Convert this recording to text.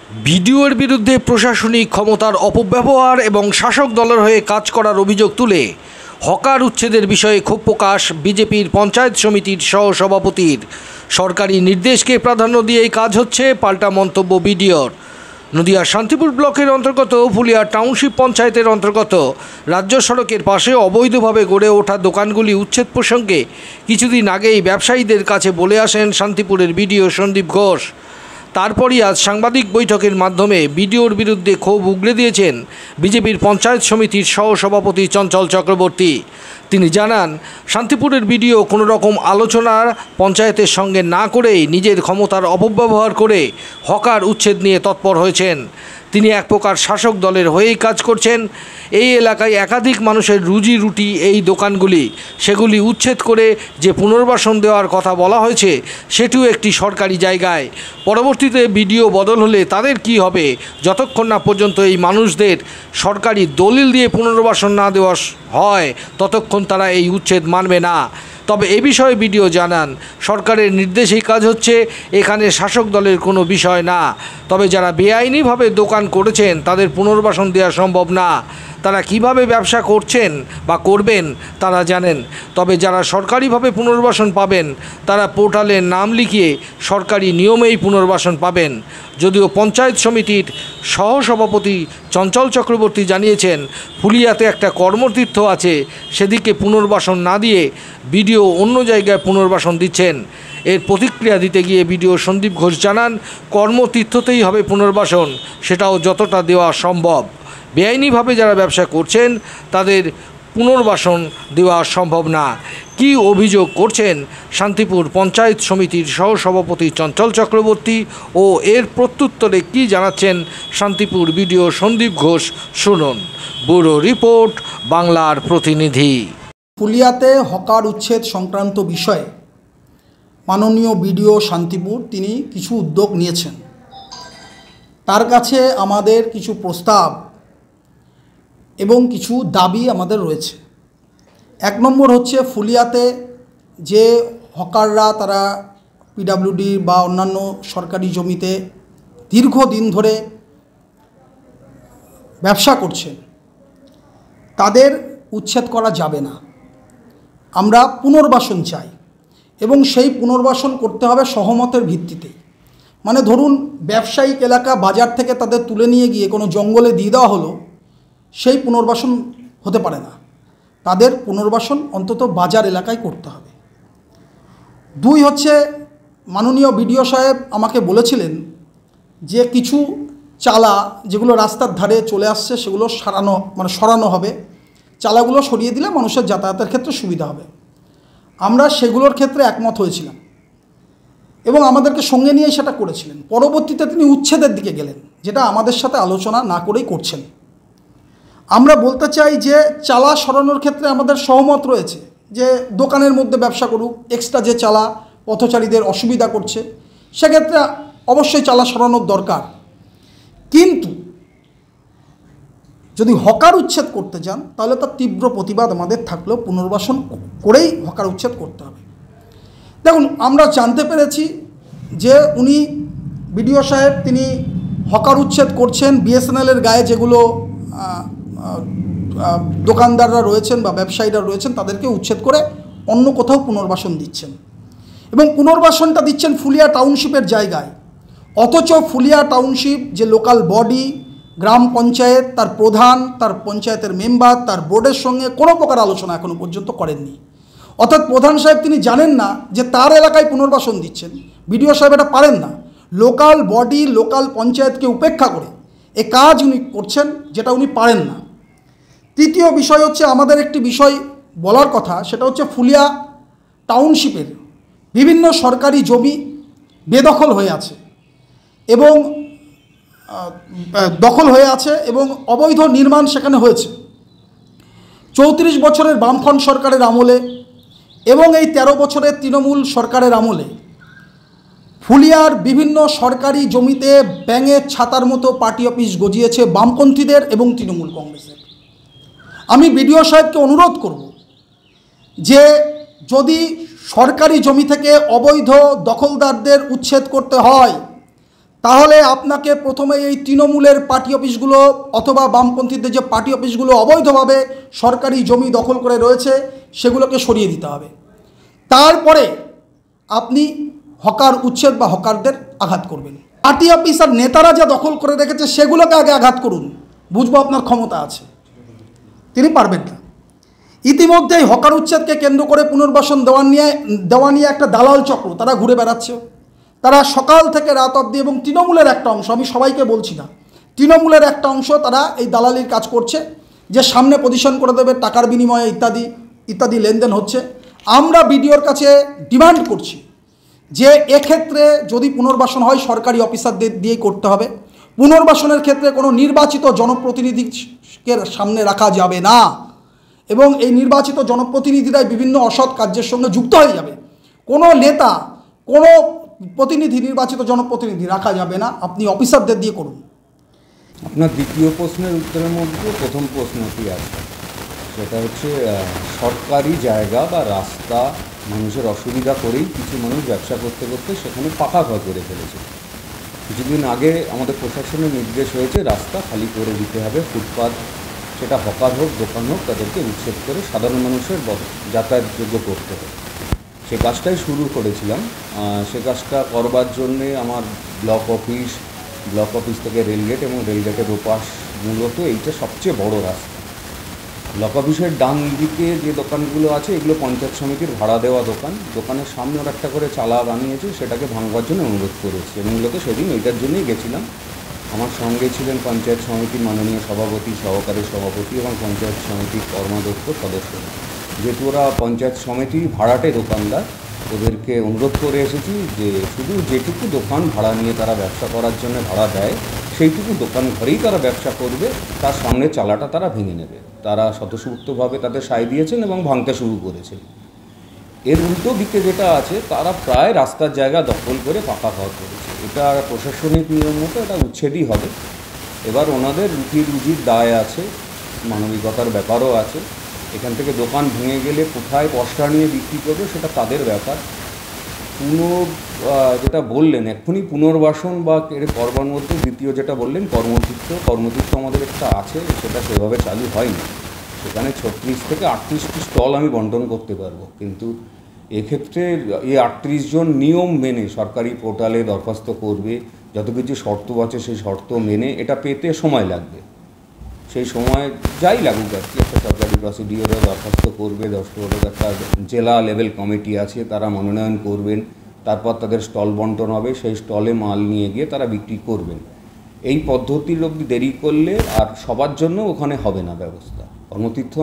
বিডিওর বিরুদ্ধে প্রশাসনিক ক্ষমতার অপব্যবহার এবং শাসক দলের হয়ে কাজ করার অভিযোগ তুলে হকার উচ্ছেদের বিষয়ে ক্ষোভ প্রকাশ বিজেপির পঞ্চায়েত সমিতির সহসভাপতির। সরকারি নির্দেশকে প্রাধান্য দিয়েই কাজ হচ্ছে, পাল্টা মন্তব্য বিডিওর। নদিয়ার শান্তিপুর ব্লকের অন্তর্গত ফুলিয়া টাউনশিপ পঞ্চায়েতের অন্তর্গত রাজ্য সড়কের পাশে অবৈধভাবে গড়ে ওঠা দোকানগুলি উচ্ছেদ প্রসঙ্গে কিছুদিন আগেই ব্যবসায়ীদের কাছে বলে আসেন শান্তিপুরের বিডিও সন্দীপ ঘোষ। তারপরই আজ সাংবাদিক বৈঠকের মাধ্যমে বিডিওর বিরুদ্ধে ক্ষোভ উগরে দিয়েছেন বিজেপির পঞ্চায়েত সমিতির সহসভাপতি চঞ্চল চক্রবর্তী। তিনি জানান, শান্তিপুরের বিডিও কোনো রকম আলোচনার পঞ্চায়েতের সঙ্গে না করেই নিজের ক্ষমতার অপব্যবহার করে হকার উচ্ছেদ নিয়ে তৎপর হয়েছেন। তিনি এক প্রকার শাসক দলের হয়েই কাজ করছেন। এই এলাকায় একাধিক মানুষের রুজি রুটি এই দোকানগুলি, সেগুলি উচ্ছেদ করে যে পুনর্বাসন দেওয়ার কথা বলা হয়েছে সেটিও একটি সরকারি জায়গায়। পরবর্তীতে বিডিও বদল হলে তাদের কি হবে, যতক্ষণ না পর্যন্ত এই মানুষদের সরকারি দলিল দিয়ে পুনর্বাসন না দেওয়া হয় ততক্ষণ তারা এই উচ্ছেদ মানবে না। তবে এ বিষয়ে বিডিও জানান, সরকারের নির্দেশেই কাজ হচ্ছে, এখানে শাসক দলের কোনো বিষয় না। তবে যারা বেআইনিভাবে দোকান করেছেন তাদের পুনর্বাসন দেওয়া সম্ভব না। তারা কিভাবে ব্যবসা করছেন বা করবেন তারা জানেন। তবে যারা সরকারিভাবে পুনর্বাসন পাবেন তারা পোর্টালে নাম লিখিয়ে সরকারি নিয়মেই পুনর্বাসন পাবেন। যদিও পঞ্চায়েত সমিতির সহসভাপতি চঞ্চল চক্রবর্তী জানিয়েছেন, ফুলিয়াতে একটা কর্মতীর্থ আছে, সেদিকে পুনর্বাসন না দিয়ে বিডিও অন্য জায়গায় পুনর্বাসন দিচ্ছেন। এর প্রতিক্রিয়া দিতে গিয়ে বিডিও সন্দীপ ঘোষ জানান, কর্মতীর্থতেই হবে পুনর্বাসন, সেটাও যতটা দেওয়া সম্ভব। বেআইনিভাবে যারা ব্যবসা করছেন তাদের পুনর্বাসন দেওয়া সম্ভব না। কি অভিযোগ করছেন শান্তিপুর পঞ্চায়েত সমিতির সহসভাপতি চঞ্চল চক্রবর্তী ও এর প্রত্যুত্তরে কি জানাচ্ছেন শান্তিপুর বিডিও সন্দীপ ঘোষ, শুনুন। ব্যুরো রিপোর্ট, বাংলার প্রতিনিধি। ফুলিয়াতে হকার উচ্ছেদ সংক্রান্ত বিষয়ে মাননীয় বিডিও শান্তিপুর তিনি কিছু উদ্যোগ নিয়েছেন। তার কাছে আমাদের কিছু প্রস্তাব এবং কিছু দাবি আমাদের রয়েছে। এক নম্বর হচ্ছে, ফুলিয়াতে যে হকাররা তারা পিডাব্লিউডি বা অন্যান্য সরকারি জমিতে দীর্ঘদিন ধরে ব্যবসা করছেন, তাদের উচ্ছেদ করা যাবে না। আমরা পুনর্বাসন চাই এবং সেই পুনর্বাসন করতে হবে সহমতের ভিত্তিতে। মানে ধরুন, ব্যবসায়িক এলাকা বাজার থেকে তাদের তুলে নিয়ে গিয়ে কোনো জঙ্গলে দিয়ে দেওয়া হলো, সেই পুনর্বাসন হতে পারে না। তাদের পুনর্বাসন অন্তত বাজার এলাকায় করতে হবে। দুই হচ্ছে, মাননীয় বিডিও সাহেব আমাকে বলেছিলেন যে কিছু চালা যেগুলো রাস্তার ধারে চলে আসছে সেগুলো সরানো হবে। চালাগুলো সরিয়ে দিলে মানুষের যাতায়াতের ক্ষেত্রে সুবিধা হবে। আমরা সেগুলোর ক্ষেত্রে একমত হয়েছিলাম এবং আমাদেরকে সঙ্গে নিয়েই সেটা করেছিলেন। পরবর্তীতে তিনি উচ্ছেদের দিকে গেলেন, যেটা আমাদের সাথে আলোচনা না করেই করছেন। আমরা বলতে চাই যে চালা সরানোর ক্ষেত্রে আমাদের সহমত রয়েছে, যে দোকানের মধ্যে ব্যবসা করুক, এক্সট্রা যে চালা পথচারীদের অসুবিধা করছে সেক্ষেত্রে অবশ্যই চালা সরানোর দরকার। কিন্তু যদি হকার উচ্ছেদ করতে চান তাহলে তার তীব্র প্রতিবাদ আমাদের থাকলেও পুনর্বাসন করেই হকার উচ্ছেদ করতে হবে। দেখুন, আমরা জানতে পেরেছি যে উনি বিডিও সাহেব তিনি হকার উচ্ছেদ করছেন, বিএসএনএলের গায়ে যেগুলো দোকানদাররা রয়েছেন বা ব্যবসায়ীরা রয়েছেন তাদেরকে উচ্ছেদ করে অন্য কোথাও পুনর্বাসন দিচ্ছেন এবং পুনর্বাসনটা দিচ্ছেন ফুলিয়া টাউনশিপের জায়গায়। অথচ ফুলিয়া টাউনশিপ যে লোকাল বডি, গ্রাম পঞ্চায়েত, তার প্রধান, তার পঞ্চায়েতের মেম্বার, তার বোর্ডের সঙ্গে কোনো প্রকার আলোচনা এখনও পর্যন্ত করেননি। অর্থাৎ প্রধান সাহেব তিনি জানেন না যে তার এলাকায় পুনর্বাসন দিচ্ছেন, বিডিও সাহেব এটা পারেন না। লোকাল বডি, লোকাল পঞ্চায়েতকে উপেক্ষা করে এ কাজ উনি করছেন, যেটা উনি পারেন না। তৃতীয় বিষয় হচ্ছে, আমাদের একটি বিষয় বলার কথা, সেটা হচ্ছে ফুলিয়া টাউনশিপের বিভিন্ন সরকারি জমি বেদখল হয়ে আছে এবং অবৈধ নির্মাণ সেখানে হয়েছে 34 বছরের বামফ্রন্ট সরকারের আমলে এবং এই 13 বছরের তৃণমূল সরকারের আমলে ফুলিয়ার বিভিন্ন সরকারি জমিতে ব্যাঙের ছাতার মতো পার্টি অফিস গজিয়েছে বামপন্থীদের এবং তৃণমূল কংগ্রেসের। আমি বিডিও সাহেবকে অনুরোধ করব যে যদি সরকারি জমি থেকে অবৈধ দখলদারদের উচ্ছেদ করতে হয় তাহলে আপনাকে প্রথমে এই তৃণমূলের পার্টি অফিসগুলো অথবা বামপন্থীদের যে পার্টি অফিসগুলো অবৈধভাবে সরকারি জমি দখল করে রয়েছে সেগুলোকে সরিয়ে দিতে হবে। তারপরে আপনি হকার উচ্ছেদ বা হকারদের আঘাত করবেন। পার্টি অফিস আর নেতারা যা দখল করে রেখেছে সেগুলোকে আগে আঘাত করুন, বুঝবো আপনার ক্ষমতা আছে। তিনি পারবেন না। ইতিমধ্যেই হকার উচ্ছেদকে কেন্দ্র করে পুনর্বাসন দেওয়া নিয়ে একটা দালাল চক্র তারা ঘুরে বেড়াচ্ছে। তারা সকাল থেকে রাত অবধি, এবং তৃণমূলের একটা অংশ, আমি সবাইকে বলছি না, তৃণমূলের একটা অংশ তারা এই দালালির কাজ করছে, যে সামনে পজিশন করে দেবে, টাকার বিনিময়ে ইত্যাদি ইত্যাদি লেনদেন হচ্ছে। আমরা বিডিওর কাছে ডিমান্ড করছি যে এক্ষেত্রে যদি পুনর্বাসন হয় সরকারি অফিসারদের দিয়েই করতে হবে। পুনর্বাসনের ক্ষেত্রে কোনো নির্বাচিত জনপ্রতিনিধিকে সামনে রাখা যাবে না, এবং এই নির্বাচিত জনপ্রতিনিধিরাই বিভিন্ন অসৎ কার্যের সঙ্গে যুক্ত হয়ে যাবে। কোনো নেতা, কোনো প্রতিনিধি, নির্বাচিত জনপ্রতিনিধি রাখা যাবে না। আপনি অফিসারদের দিয়ে করুন। আপনার দ্বিতীয় প্রশ্নের উত্তরের মধ্যে প্রথম প্রশ্নটি আছে, সেটা হচ্ছে সরকারি জায়গা বা রাস্তা মানুষের অসুবিধা করেই কিছু মানুষ ব্যবসা করতে করতে সেখানে পাকা ঘর করে ফেলেছে। কিছুদিন আগে আমাদের প্রশাসনের নির্দেশ হয়েছে রাস্তা খালি করে দিতে হবে, ফুটপাত, সেটা হকার হোক দোকান হোক, তাদেরকে উচ্ছেদ করে সাধারণ মানুষের যাতায়াতযোগ্য করতে হবে। সে কাজটাই শুরু করেছিলাম। সে কাজটা করবার জন্যে আমার ব্লক অফিস থেকে রেলগেট এবং রেলগেটের ওপাশ, মূলত এইটা সবচেয়ে বড় রাস্তা। ব্লক অফিসের ডান দিকে যে দোকানগুলো আছে এগুলো পঞ্চায়েত সমিতির ভাড়া দেওয়া দোকান। দোকানের সামনে ওরা একটা করে চালা বানিয়েছে, সেটাকে ভাঙবার জন্য অনুরোধ করেছে। এবং মূলত সেদিন এইটার জন্যই গেছিলাম। আমার সঙ্গে ছিলেন পঞ্চায়েত সমিতির মাননীয় সভাপতি, সহকারী সভাপতি এবং পঞ্চায়েত সমিতির কর্মাধ্যক্ষ সদস্যরা। যেহেতু ওরা পঞ্চায়েত সমিতির ভাড়াটে দোকানদার, ওদেরকে অনুরোধ করে এসেছি যে শুধু যেটুকু দোকান ভাড়া নিয়ে তারা ব্যবসা করার জন্য ভাড়া দেয় সেইটুকু দোকান ঘরেই তারা ব্যবসা করবে, তার সামনে চালাটা তারা ভেঙে নেবে। তারা স্বতঃস্ফূর্তভাবে তাদের সায় দিয়েছেন এবং ভাঙতে শুরু করেছেন। এর উল্টো দিকে যেটা আছে, তারা প্রায় রাস্তার জায়গা দখল করে পাকা ঘর করেছে। এটা প্রশাসনিক নিয়ম মতো এটা উচ্ছেদই হবে। এবার ওনাদের রুজির দায় আছে, মানবিকতার ব্যাপারও আছে। এখান থেকে দোকান ভেঙে গেলে কোথায় বস্তা নিয়ে বিক্রি করবে সেটা তাদের ব্যাপার। যেটা বললেন এক্ষুনি পুনর্বাসন বা করবার মধ্যে দ্বিতীয় যেটা বললেন কর্মতীর্থ আমাদের একটা আছে, সেটা সেভাবে চালু হয়নি। সেখানে 36 থেকে 38টি স্টল আমি বন্টন করতে পারবো, কিন্তু এক্ষেত্রে এই 38 জন নিয়ম মেনে সরকারি পোর্টালে দরখাস্ত করবে, যত কিছু শর্ত আছে সেই শর্ত মেনে এটা পেতে সময় লাগবে। সেই সময় যাই লাগুক আর কি, একটা সরকারি প্রসিডিওরে দরখাস্ত করবে, 10-12 একটা জেলা লেভেল কমিটি আছে, তারা মনোনয়ন করবেন, তারপর তাদের স্টল বন্টন হবে, সেই স্টলে মাল নিয়ে গিয়ে তারা বিক্রি করবেন। এই পদ্ধতির অবধি দেরি করলে আর সবার জন্য ওখানে হবে না ব্যবস্থা। কর্মতীর্থ